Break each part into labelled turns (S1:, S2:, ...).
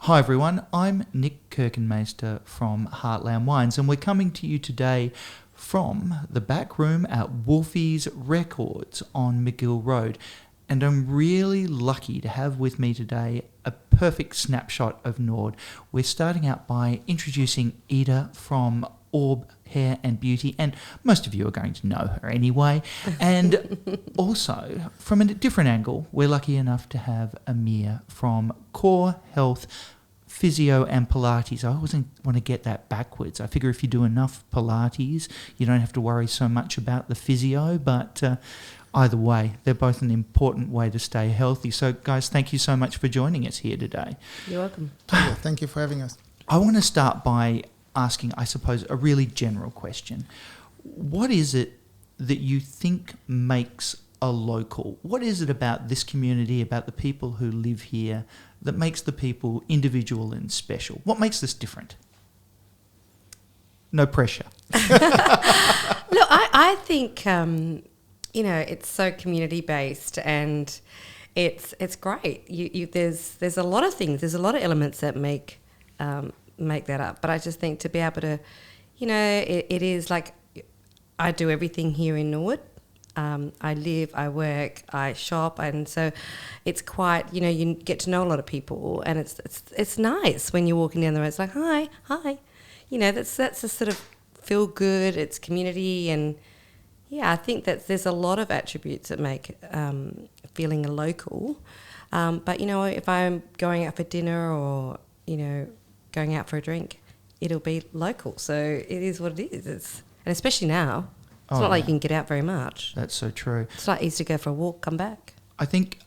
S1: Hi everyone, I'm Nick Kirkenmeister from Heartland Wines, and we're coming to you today from the back room at Wolfie's Records on McGill Road. And I'm really lucky to have with me today a perfect snapshot of Nord. We're starting out by introducing Ida from Orbe Hair and Beauty, and most of you are going to know her anyway. And also, from a different angle, we're lucky enough to have Amir from Core Health Physio and Pilates. I always want to get that backwards. I figure if you do enough Pilates, you don't have to worry so much about the physio, but either way, they're both an important way to stay healthy. So, guys, thank you so much for joining us here today.
S2: You're welcome.
S3: Thank you for having us.
S1: I want to start by asking, I suppose, a really general question. What is it that you think makes a local? What is it about this community, about the people who live here, that makes the people individual and special? What makes this different? No pressure.
S2: Look, I think, it's so community-based and it's great. There's a lot of things, there's a lot of elements that make that up. But I just think to be able to, it is like I do everything here in Norwood. I live, I work, I shop, and so it's quite, you get to know a lot of people, and it's nice when you're walking down the road. It's like, hi, that's a sort of feel good. It's community, and yeah, I think that there's a lot of attributes that make feeling a local. But if I'm going out for dinner or going out for a drink, it'll be local. So it is what it is. And especially now, it's not like you can get out very much.
S1: That's so true.
S2: It's not easy to go for a walk, come back.
S1: I think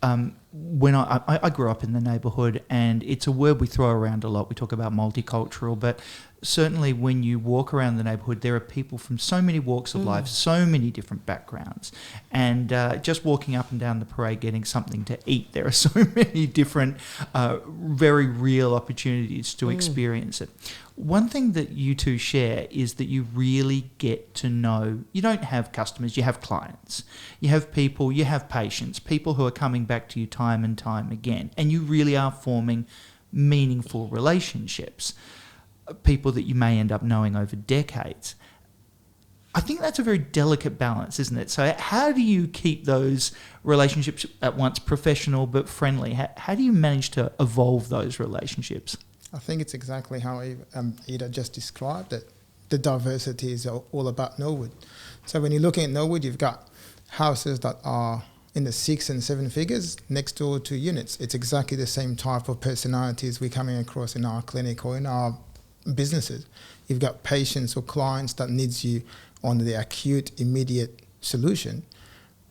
S1: when I grew up in the neighbourhood, and it's a word we throw around a lot. We talk about multicultural, but certainly when you walk around the neighbourhood, there are people from so many walks of life, so many different backgrounds. And just walking up and down the parade getting something to eat, there are so many different, very real opportunities to experience it. One thing that you two share is that you really get to know, you don't have customers, you have clients. You have people, you have patients, people who are coming back to you time and time again. And you really are forming meaningful relationships, people that you may end up knowing over decades. I think that's a very delicate balance, isn't it? So how do you keep those relationships at once professional but friendly? How do you manage to evolve those relationships?
S3: I think it's exactly how Ida just described it. The diversity is all about Norwood. So when you're looking at Norwood, you've got houses that are in the 6 and 7 figures next door to units. It's exactly the same type of personalities we're coming across in our clinic or in our businesses. You've got patients or clients that needs you on the acute, immediate solution,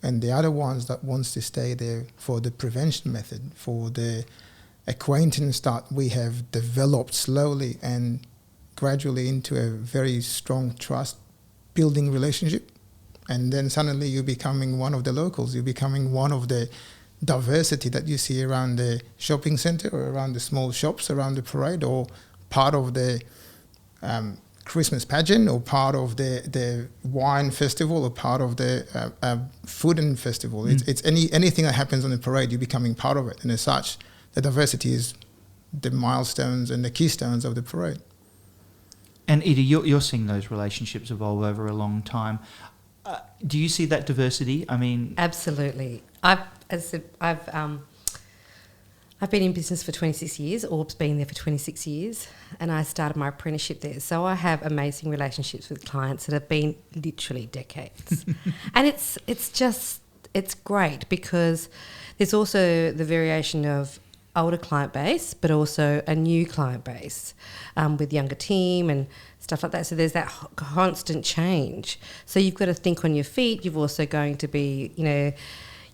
S3: and the other ones that wants to stay there for the prevention method, for the acquaintance that we have developed slowly and gradually into a very strong trust building relationship. And then suddenly you're becoming one of the locals. You're becoming one of the diversity that you see around the shopping centre or around the small shops around the parade, or part of the Christmas pageant, or part of the wine festival, or part of the food and festival. It's anything that happens on the parade, you're becoming part of it. And as such, the diversity is the milestones and the keystones of the parade.
S1: And Ida, you're seeing those relationships evolve over a long time. Do you see that diversity? I mean,
S2: absolutely. I've been in business for 26 years. Orbe's been there for 26 years, and I started my apprenticeship there. So I have amazing relationships with clients that have been literally decades. And it's great because there's also the variation of older client base, but also a new client base with younger team and stuff like that. So there's that constant change. So you've got to think on your feet. You've also going to be,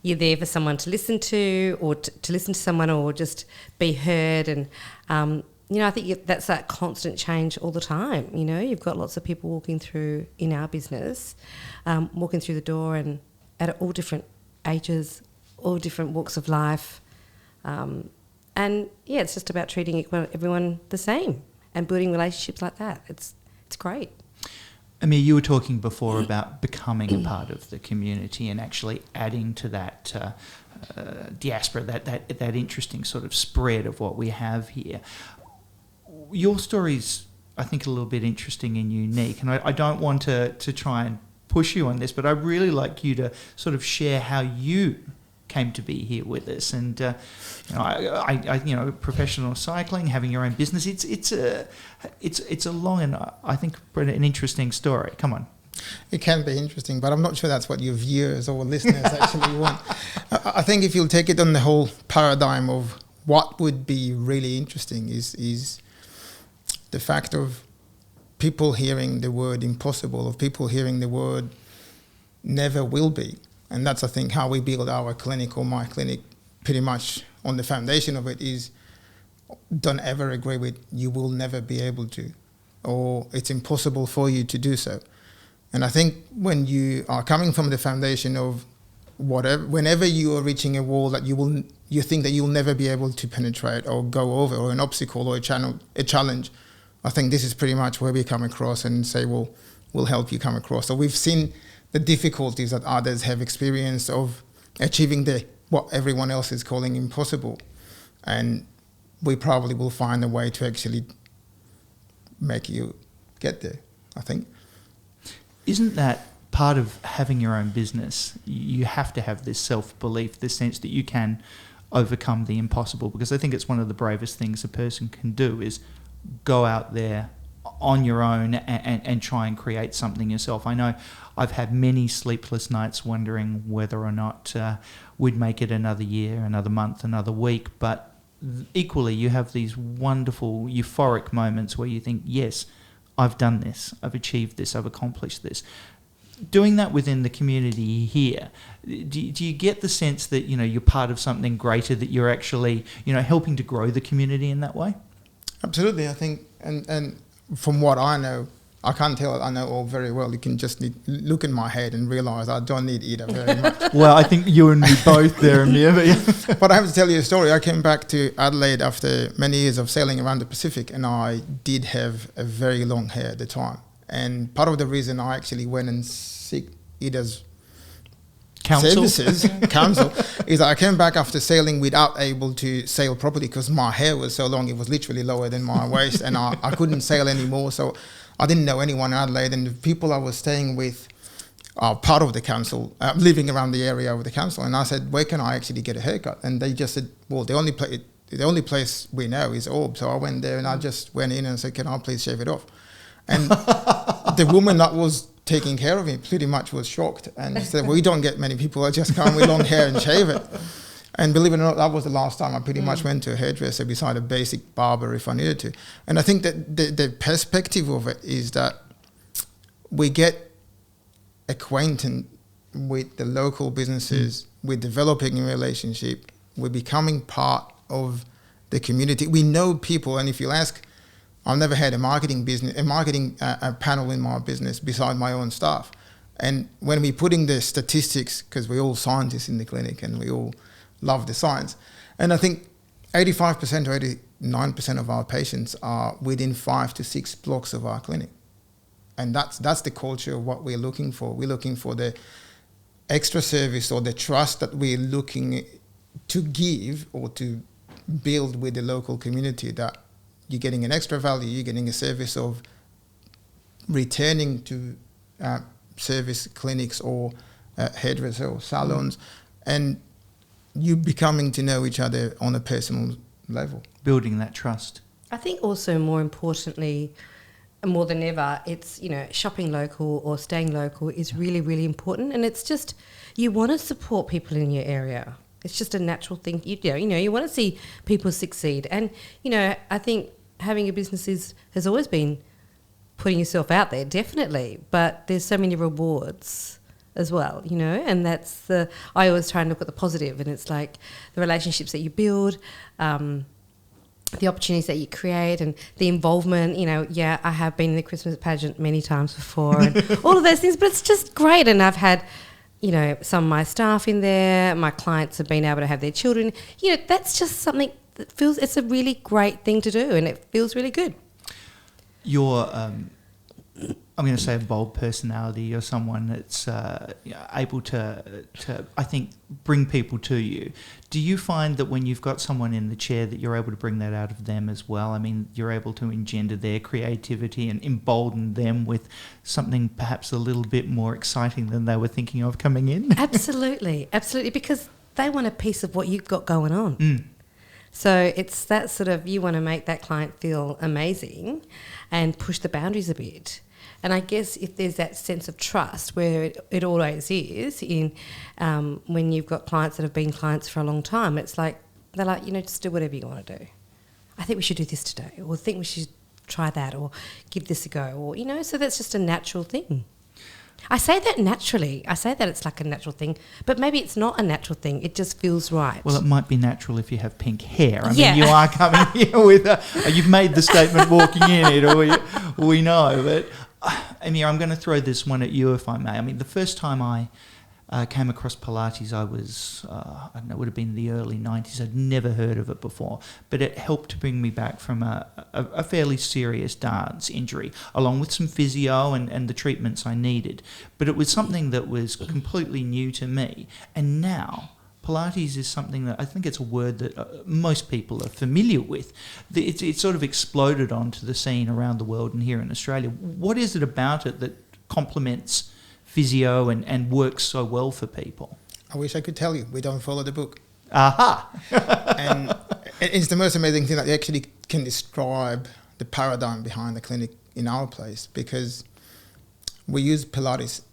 S2: you're there for someone to listen to, or to listen to someone, or just be heard. And, I think that's that constant change all the time. You've got lots of people walking through in our business, walking through the door, and at all different ages, all different walks of life. And yeah, it's just about treating everyone the same and building relationships like that. It's great.
S1: Amir, you were talking before about becoming a part of the community and actually adding to that diaspora, that interesting sort of spread of what we have here. your story's, I think, a little bit interesting and unique, and I don't want to try and push you on this, but I'd really like you to sort of share how you came to be here with us. And professional cycling, having your own business, it's a long and I think an interesting story. Come on.
S3: It can be interesting, but I'm not sure that's what your viewers or listeners actually want. I think if you'll take it on the whole paradigm of what would be really interesting is the fact of people hearing the word impossible, of people hearing the word never will be. And that's, I think, how we build our clinic or my clinic. Pretty much on the foundation of it is don't ever agree with you will never be able to, or it's impossible for you to do so. And I think when you are coming from the foundation of whatever, whenever you are reaching a wall that you think that you'll never be able to penetrate or go over, or an obstacle or a challenge, I think this is pretty much where we come across and say, well, we'll help you come across. So we've seen the difficulties that others have experienced of achieving what everyone else is calling impossible. And we probably will find a way to actually make you get there, I think.
S1: Isn't that part of having your own business? You have to have this self-belief, this sense that you can overcome the impossible, because I think it's one of the bravest things a person can do is go out there on your own and try and create something yourself. I know I've had many sleepless nights wondering whether or not we'd make it another year, another month, another week, but equally you have these wonderful euphoric moments where you think, yes, I've done this, I've achieved this, I've accomplished this. Doing that within the community here, do you get the sense that, you're part of something greater, that you're actually, helping to grow the community in that way?
S3: Absolutely, I think, and from what I know, I can't tell I know all very well. You can just look in my head and realise I don't need Ida very much.
S1: Well, I think you and me both there, Amir.
S3: But I have to tell you a story. I came back to Adelaide after many years of sailing around the Pacific, and I did have a very long hair at the time. And part of the reason I actually went and seek Ida's services, counsel, is that I came back after sailing without able to sail properly because my hair was so long, it was literally lower than my waist, and I couldn't sail anymore. So I didn't know anyone in Adelaide, and the people I was staying with are part of the council, living around the area of the council. And I said, where can I actually get a haircut? And they just said, well, the only place we know is Orbe. So I went there and I just went in and said, can I please shave it off? And the woman that was taking care of me pretty much was shocked and said, we don't get many people that just come with long hair and shave it. And believe it or not, that was the last time I pretty much went to a hairdresser beside a basic barber if I needed to. And I think that the perspective of it is that we get acquainted with the local businesses, we're developing a relationship, we're becoming part of the community. We know people, and if you ask, I've never had a marketing panel in my business beside my own staff. And when we're putting the statistics, because we're all scientists in the clinic and we all love the science, and I think 85% or 89% of our patients are within 5 to 6 blocks of our clinic. And that's the culture of what we're looking for. We're looking for the extra service or the trust that we're looking to give or to build with the local community, that you're getting an extra value, you're getting a service of returning to service clinics or hairdresser or salons, and you becoming to know each other on a personal level.
S1: Building that trust.
S2: I think also more importantly, more than ever, it's, shopping local or staying local is really, really important. And it's just, you want to support people in your area. It's just a natural thing. You want to see people succeed. And, I think having a business has always been putting yourself out there, definitely. But there's so many rewards as well, and that's I always try and look at the positive, and it's like the relationships that you build, the opportunities that you create, and the involvement. I have been in the Christmas pageant many times before and all of those things, but it's just great. And I've had, some of my staff in there, my clients have been able to have their children. That's just something that it's a really great thing to do, and it feels really good.
S1: Your I'm going to say a bold personality. You're someone that's able to, I think, bring people to you. Do you find that when you've got someone in the chair that you're able to bring that out of them as well? I mean, you're able to engender their creativity and embolden them with something perhaps a little bit more exciting than they were thinking of coming in?
S2: Absolutely, absolutely, because they want a piece of what you've got going on. So it's that sort of, you want to make that client feel amazing and push the boundaries a bit. And I guess if there's that sense of trust, where it always is in when you've got clients that have been clients for a long time, it's like, they're like, just do whatever you want to do. I think we should do this today, or I think we should try that, or give this a go, or, so that's just a natural thing. I say that naturally. I say that it's like a natural thing, but maybe it's not a natural thing. It just feels right.
S1: Well, it might be natural if you have pink hair. I mean, you are coming here with you've made the statement walking in it, or we know. But, Amir, I'm going to throw this one at you, if I may. I mean, the first time I came across Pilates, I was, I don't know, it would have been the early 90s. I'd never heard of it before, but it helped to bring me back from a fairly serious dance injury, along with some physio and the treatments I needed. But it was something that was completely new to me. And now Pilates is something that I think it's a word that most people are familiar with. It's sort of exploded onto the scene around the world and here in Australia. What is it about it that complements physio and works so well for people?
S3: I wish I could tell you. We don't follow the book.
S1: Aha!
S3: And it's the most amazing thing that you actually can describe the paradigm behind the clinic in our place, because we use Pilates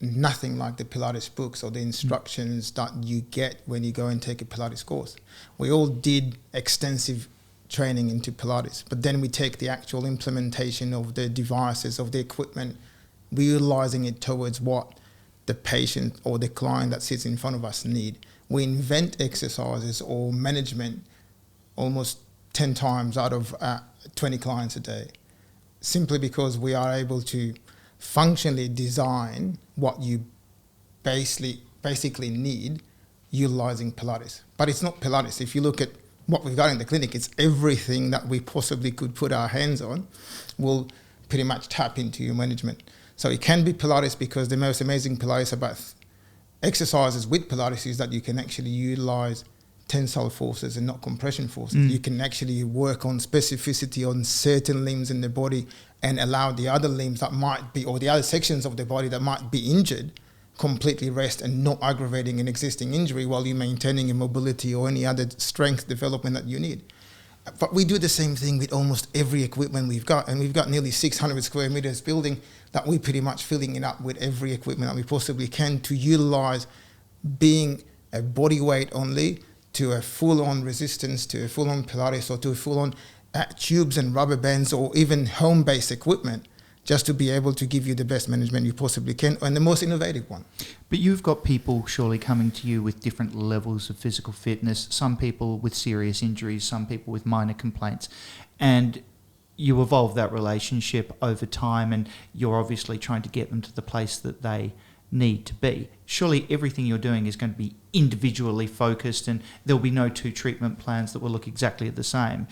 S3: nothing like the Pilates books or the instructions that you get when you go and take a Pilates course. We all did extensive training into Pilates, but then we take the actual implementation of the devices, of the equipment, we're utilizing it towards what the patient or the client that sits in front of us need. We invent exercises or management almost 10 times out of 20 clients a day, simply because we are able to functionally design what you basically need utilizing Pilates. But it's not Pilates. If you look at what we've got in the clinic, it's everything that we possibly could put our hands on will pretty much tap into your management. So it can be Pilates, because the most amazing Pilates about exercises with Pilates is that you can actually utilize tensile forces and not compression forces. You can actually work on specificity on certain limbs in the body and allow the other limbs that might be, or the other sections of the body that might be injured, completely rest and not aggravating an existing injury while you're maintaining a mobility or any other strength development that you need. But we do the same thing with almost every equipment we've got, and we've got nearly 600 square meters building that we're pretty much filling it up with every equipment that we possibly can to utilize being a body weight only to a full-on resistance, to a full-on Pilates, or to a full-on tubes and rubber bands, or even home-based equipment, just to be able to give you the best management you possibly can, and the most innovative one.
S1: But you've got people surely coming to you with different levels of physical fitness, some people with serious injuries, some people with minor complaints, and you evolve that relationship over time, and you're obviously trying to get them to the place that they need to be. Surely everything you're doing is going to be individually focused, and there'll be no two treatment plans that will look exactly the same.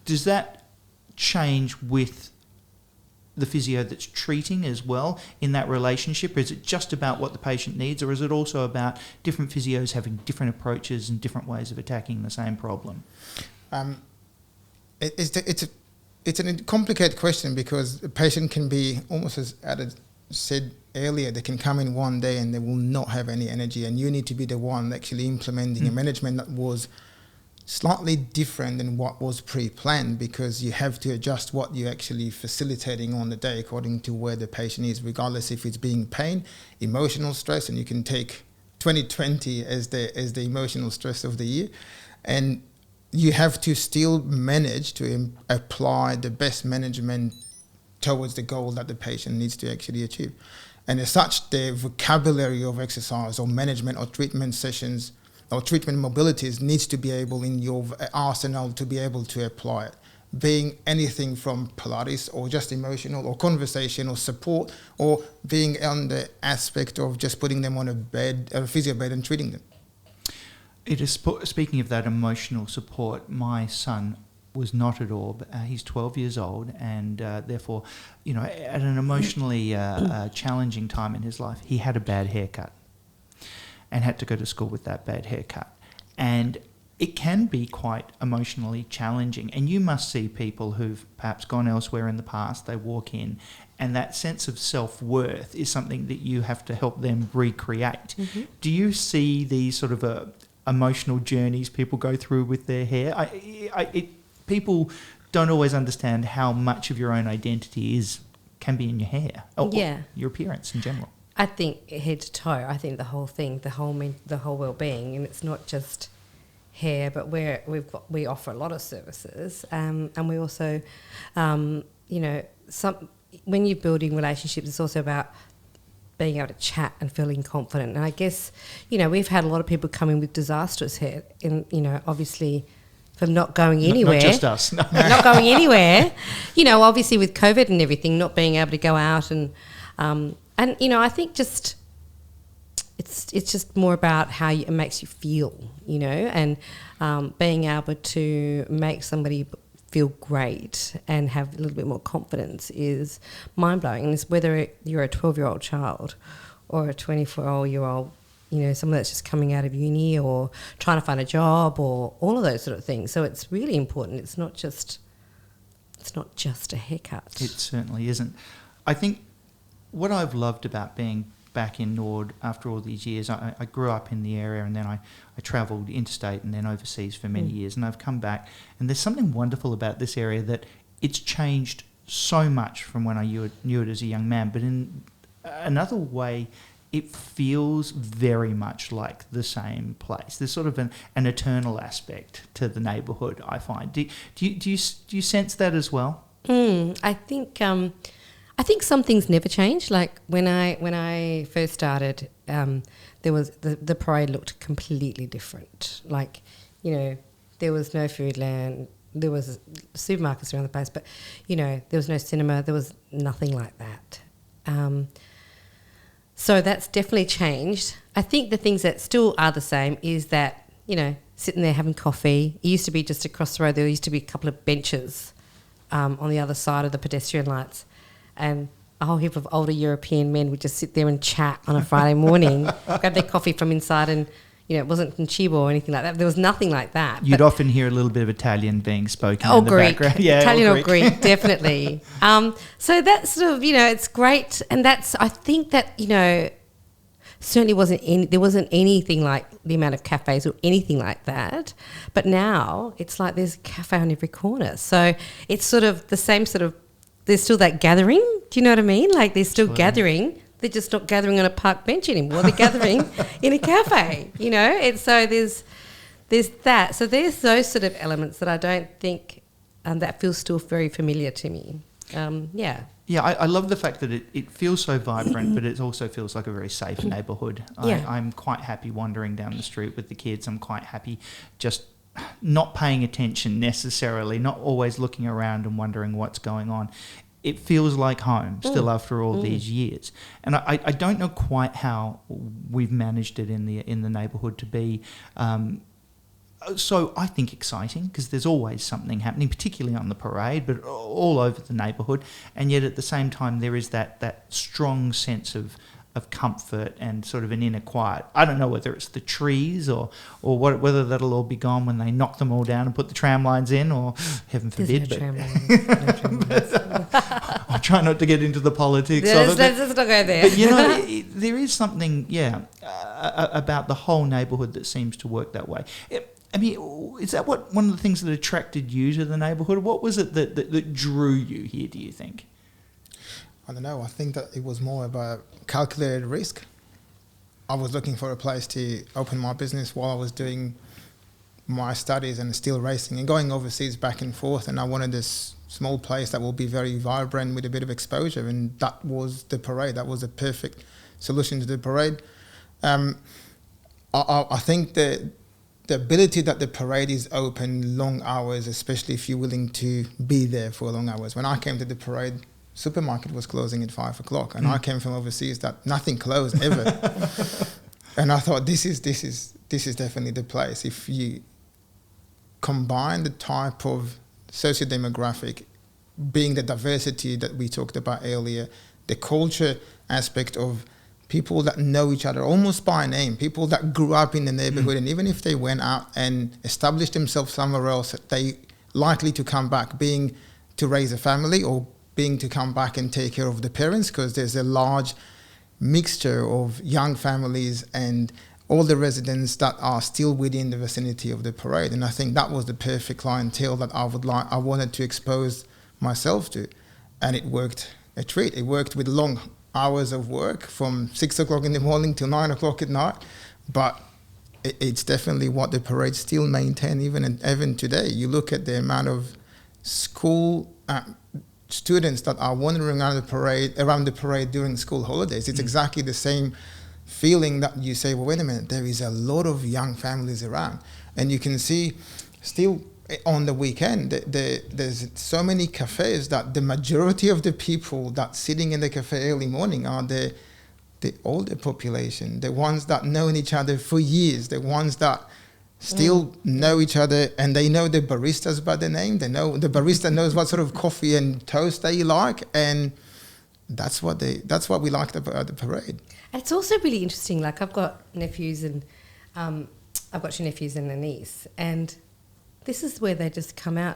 S1: Does that change with the physio that's treating as well in that relationship? Or is it just about what the patient needs, or is it also about different physios having different approaches and different ways of attacking the same problem?
S3: It's a complicated question, because a patient can be, almost as Ada said earlier, they can come in one day and they will not have any energy, and you need to be the one actually implementing a management that was slightly different than what was pre-planned, because you have to adjust what you're actually facilitating on the day according to where the patient is, regardless if it's being pain, emotional stress, and you can take 2020 as the emotional stress of the year, and you have to still manage to apply the best management towards the goal that the patient needs to actually achieve. And as such, the vocabulary of exercise or management or treatment sessions or treatment mobilities needs to be able in your arsenal to be able to apply it. Being anything from Pilates or just emotional or conversation or support, or being on the aspect of just putting them on a bed, a physio bed, and treating them.
S1: It is speaking of that emotional support, my son was not at Orbe. He's 12 years old, and therefore, at an emotionally challenging time in his life, he had a bad haircut and had to go to school with that bad haircut. And it can be quite emotionally challenging. And you must see people who've perhaps gone elsewhere in the past, they walk in, and that sense of self-worth is something that you have to help them recreate. Mm-hmm. Do you see these sort of emotional journeys people go through with their hair? People don't always understand how much of your own identity can be in your hair, or your appearance in general.
S2: I think head to toe. I think the whole thing, the whole well-being, and it's not just hair, but we offer a lot of services, and we also, when you're building relationships, it's also about being able to chat and feeling confident. And I guess, we've had a lot of people come in with disastrous hair, and obviously from not going anywhere.
S1: Not just us. No.
S2: Not going anywhere. Obviously with COVID and everything, not being able to go out and I think just it's just more about how it makes you feel, and being able to make somebody feel great and have a little bit more confidence is mind-blowing. And it's whether you're a 12-year-old child or a 24-year-old, someone that's just coming out of uni or trying to find a job or all of those sort of things. So it's really important. It's not just a haircut.
S1: It certainly isn't. I think what I've loved about being back in Nord after all these years, I grew up in the area, and then I travelled interstate and then overseas for many years, and I've come back, and there's something wonderful about this area that it's changed so much from when I knew it as a young man, but in another way it feels very much like the same place. There's sort of an eternal aspect to the neighbourhood, I find. Do you sense that as well?
S2: I think some things never change. Like when I first started, there was the parade looked completely different. Like, there was no Foodland, there was supermarkets around the place, but there was no cinema, there was nothing like that. So that's definitely changed. I think the things that still are the same is that sitting there having coffee. It used to be just across the road. There used to be a couple of benches on the other side of the pedestrian lights. And a whole heap of older European men would just sit there and chat on a Friday morning, grab their coffee from inside, and it wasn't from Chibo or anything like that. There was nothing like that.
S1: You'd often hear a little bit of Italian being spoken in the background.
S2: Yeah, Italian or Greek, definitely. So that's sort of, it's great. And I think that, certainly there wasn't anything like the amount of cafes or anything like that. But now it's like there's a cafe on every corner. So it's sort of the same sort of, there's still that gathering. Do you know what I mean? Like they're still gathering. They're just not gathering on a park bench anymore. They're gathering in a cafe, And so there's that. So there's those sort of elements that I don't think that feels still very familiar to me. Yeah,
S1: I love the fact that it feels so vibrant, but it also feels like a very safe neighbourhood. I'm quite happy wandering down the street with the kids. I'm quite happy just not paying attention necessarily, not always looking around and wondering what's going on. It feels like home still after all these years. And I don't know quite how we've managed it in the neighbourhood to be so I think exciting, because there's always something happening, particularly on the parade, but all over the neighbourhood. And yet at the same time there is that strong sense of comfort and sort of an inner quiet. I don't know whether it's the trees or whether that'll all be gone when they knock them all down and put the tram lines in, or heaven forbid.
S2: There's no tram lines.
S1: I'll try not to get into the politics of it.
S2: Let's not go there.
S1: But there is something, about the whole neighbourhood that seems to work that way. I mean, is that one of the things that attracted you to the neighbourhood? What was it that drew you here, do you think?
S3: I don't know. I think that it was more about calculated risk. I was looking for a place to open my business while I was doing my studies and still racing and going overseas back and forth. And I wanted this small place that will be very vibrant with a bit of exposure. And that was the parade. That was the perfect solution to the parade. I think that the ability that the parade is open long hours, especially if you're willing to be there for long hours. When I came to the parade, supermarket was closing at 5 o'clock, and I came from overseas that nothing closed ever. And I thought this is definitely the place. If you combine the type of socio-demographic, being the diversity that we talked about earlier, the culture aspect of people that know each other almost by name, people that grew up in the neighborhood, and even if they went out and established themselves somewhere else, they likely to come back, being to raise a family or being to come back and take care of the parents, because there's a large mixture of young families and all the residents that are still within the vicinity of the parade. And I think that was the perfect clientele that I wanted to expose myself to, and it worked a treat. It worked with long hours of work from 6 o'clock in the morning till 9 o'clock at night, but it's definitely what the parade still maintain even today. You look at the amount of school students that are wandering around the parade during school holidays. It's exactly the same feeling that you say, well, wait a minute, there is a lot of young families around, and you can see still on the weekend, there's so many cafes that the majority of the people that sitting in the cafe early morning are the older population, the ones that known each other for years, the ones that still know each other, and they know the baristas by the name. They know the barista knows what sort of coffee and toast they like, and that's what we liked about the parade.
S2: And it's also really interesting. Like I've got nephews and I've got two nephews and a niece, and this is where they just come out.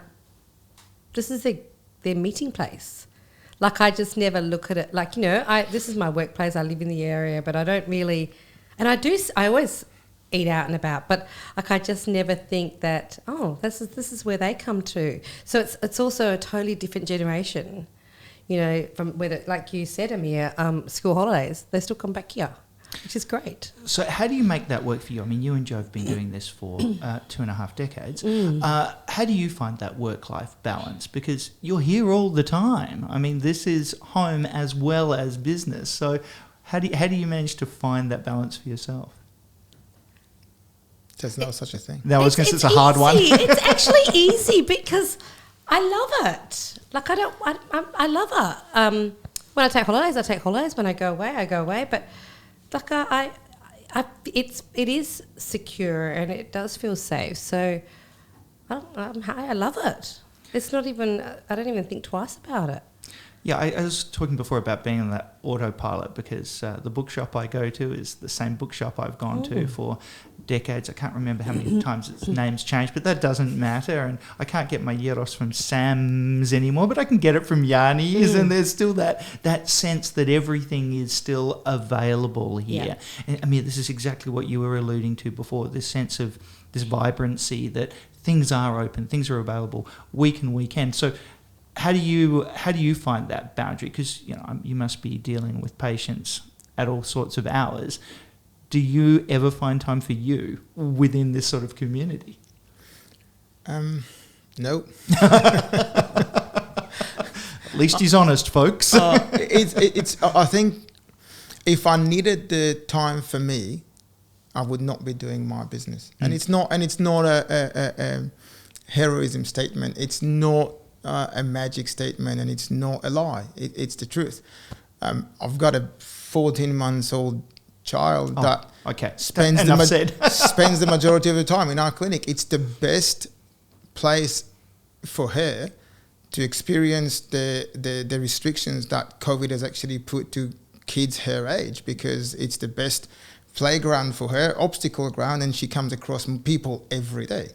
S2: This is their meeting place. Like I just never look at it like, this is my workplace. I live in the area, but I don't really, and I always eat out and about, but like I just never think that, this is where they come to. So it's also a totally different generation, from whether, like you said, Amir, school holidays, they still come back here, which is great.
S1: So how do you make that work for you? I mean, you and Joe have been doing this for 2.5 decades. How do you find that work-life balance? Because you're here all the time. I mean, this is home as well as business. So how do you manage to find that balance for yourself?
S3: There's no such a thing.
S1: No, I was going to say it's a hard one.
S2: It's actually easy because I love it. Like I love it. When I take holidays, I take holidays. When I go away, I go away. But like it is secure and it does feel safe. So I love it. It's not even. I don't even think twice about it.
S1: Yeah, I was talking before about being on that autopilot because the bookshop I go to is the same bookshop I've gone to for decades. I can't remember how many times its name's changed, but that doesn't matter. And I can't get my gyros from Sam's anymore, but I can get it from Yanni's, and there's still that sense that everything is still available here. Yeah. And I mean, this is exactly what you were alluding to before, this sense of this vibrancy that things are open, things are available week and weekend. So how do you find that boundary? Because you must be dealing with patients at all sorts of hours. Do you ever find time for you within this sort of community?
S3: No.
S1: At least he's honest, folks.
S3: It's. I think if I needed the time for me, I would not be doing my business. And it's not a heroism statement. It's not a magic statement, and it's not a lie. It's the truth. I've got a 14-month-old child that spends the majority of the time in our clinic. It's the best place for her to experience the restrictions that COVID has actually put to kids her age, because it's the best playground for her, obstacle ground, and she comes across people every day.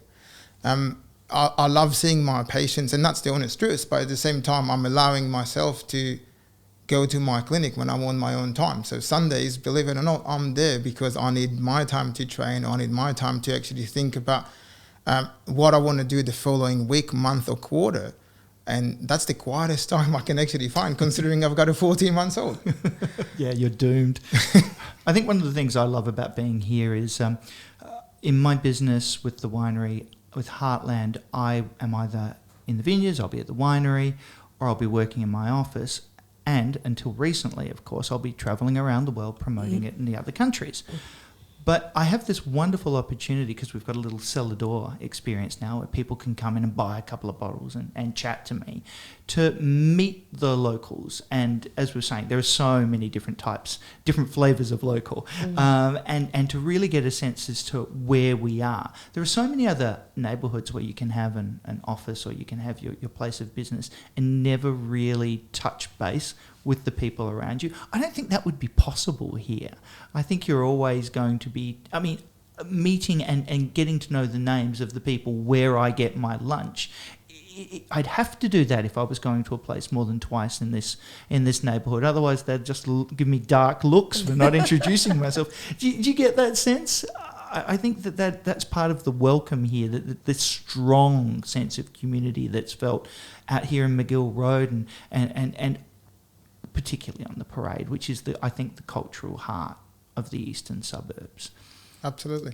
S3: I love seeing my patients, and that's the honest truth, but at the same time I'm allowing myself to go to my clinic when I'm on my own time. So Sundays, believe it or not, I'm there because I need my time to train. I need my time to actually think about what I want to do the following week, month or quarter. And that's the quietest time I can actually find, considering I've got a 14-month-old.
S1: Yeah, you're doomed. I think one of the things I love about being here is in my business with the winery, with Heartland, I am either in the vineyards, I'll be at the winery, or I'll be working in my office. And until recently, of course, I'll be travelling around the world promoting it in the other countries. But I have this wonderful opportunity, because we've got a little cellar door experience now where people can come in and buy a couple of bottles and chat to me, to meet the locals. And as we're saying, there are so many different types, different flavours of local, and to really get a sense as to where we are. There are so many other neighbourhoods where you can have an office or you can have your place of business and never really touch base with the people around you. I don't think that would be possible here. I think you're always going to be, meeting and getting to know the names of the people where I get my lunch. I'd have to do that if I was going to a place more than twice in this neighbourhood. Otherwise, they'd just give me dark looks for not introducing myself. Do you get that sense? I think that's part of the welcome here, the strong sense of community that's felt out here in McGill Road and particularly on the parade, which is I think the cultural heart of the eastern suburbs.
S3: Absolutely.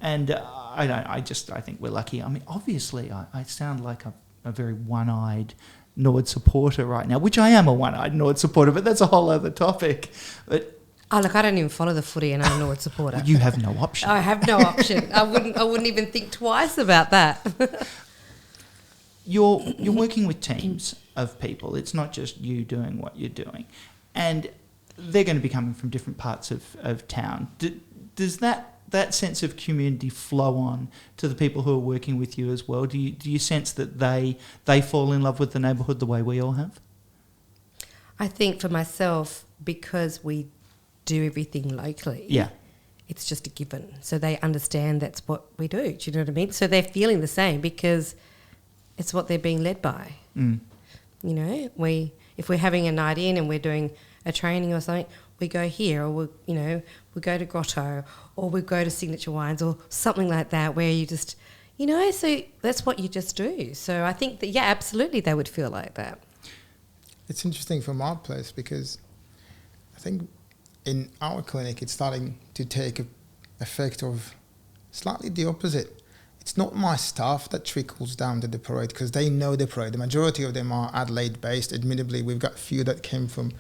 S1: And I think we're lucky. I mean, obviously, I sound like a very one-eyed Nord supporter right now, which I am a one-eyed Nord supporter, but that's a whole other topic. But
S2: I don't even follow the footy, and I'm a Nord supporter.
S1: You have no option.
S2: I have no option. I wouldn't even think twice about that.
S1: You're working with teams of people. It's not just you doing what you're doing, and they're going to be coming from different parts of town. Does that sense of community flow on to the people who are working with you as well? Do you sense that they fall in love with the neighbourhood the way we all have?
S2: I think for myself, because we do everything locally, it's just a given. So they understand that's what we do. Do you know what I mean? So they're feeling the same because it's what they're being led by.
S1: Mm.
S2: You know, if we're having a night in and we're doing a training or something, we go here, or we go to Grotto, or we go to Signature Wines, or something like that, where you just, so that's what you just do. So I think that, absolutely, they would feel like that.
S3: It's interesting from our place because I think in our clinic it's starting to take effect of slightly the opposite. It's not my staff that trickles down to the parade because they know the parade. The majority of them are Adelaide-based. Admittedly, we've got a few that came from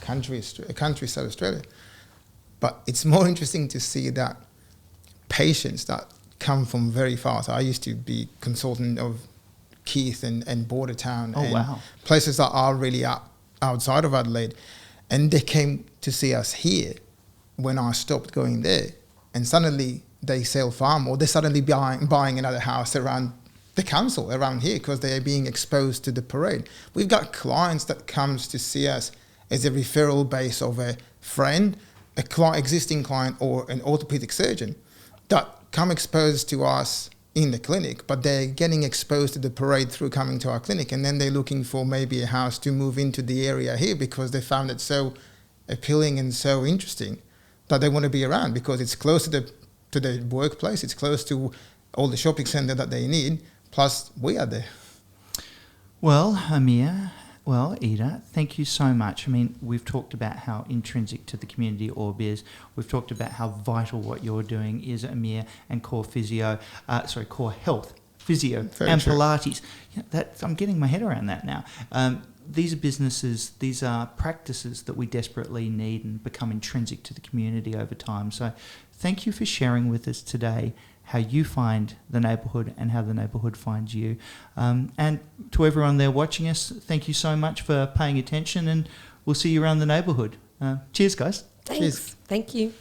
S3: countryside Australia. But it's more interesting to see that patients that come from very far. So I used to be consultant of Keith and Bordertown places that are really outside of Adelaide. And they came to see us here when I stopped going there. And suddenly they sell farm, or they're suddenly buying another house around the council around here because they are being exposed to the parade. We've got clients that comes to see us as a referral base of a friend, existing client, or an orthopedic surgeon that come exposed to us in the clinic, but they're getting exposed to the parade through coming to our clinic, and then they're looking for maybe a house to move into the area here because they found it so appealing and so interesting that they want to be around because it's close to the workplace, it's close to all the shopping centre that they need, plus we are there.
S1: Well, Amir, Ida, thank you so much. I mean, we've talked about how intrinsic to the community Orbe is. We've talked about how vital what you're doing is, Amir, and Core Health, Physio,
S3: Very
S1: and
S3: true.
S1: Pilates. I'm getting my head around that now. These are businesses, these are practices that we desperately need and become intrinsic to the community over time. So thank you for sharing with us today how you find the neighbourhood and how the neighbourhood finds you. And to everyone there watching us, thank you so much for paying attention, and we'll see you around the neighbourhood. Cheers, guys.
S2: Thanks.
S3: Cheers.
S2: Thank you.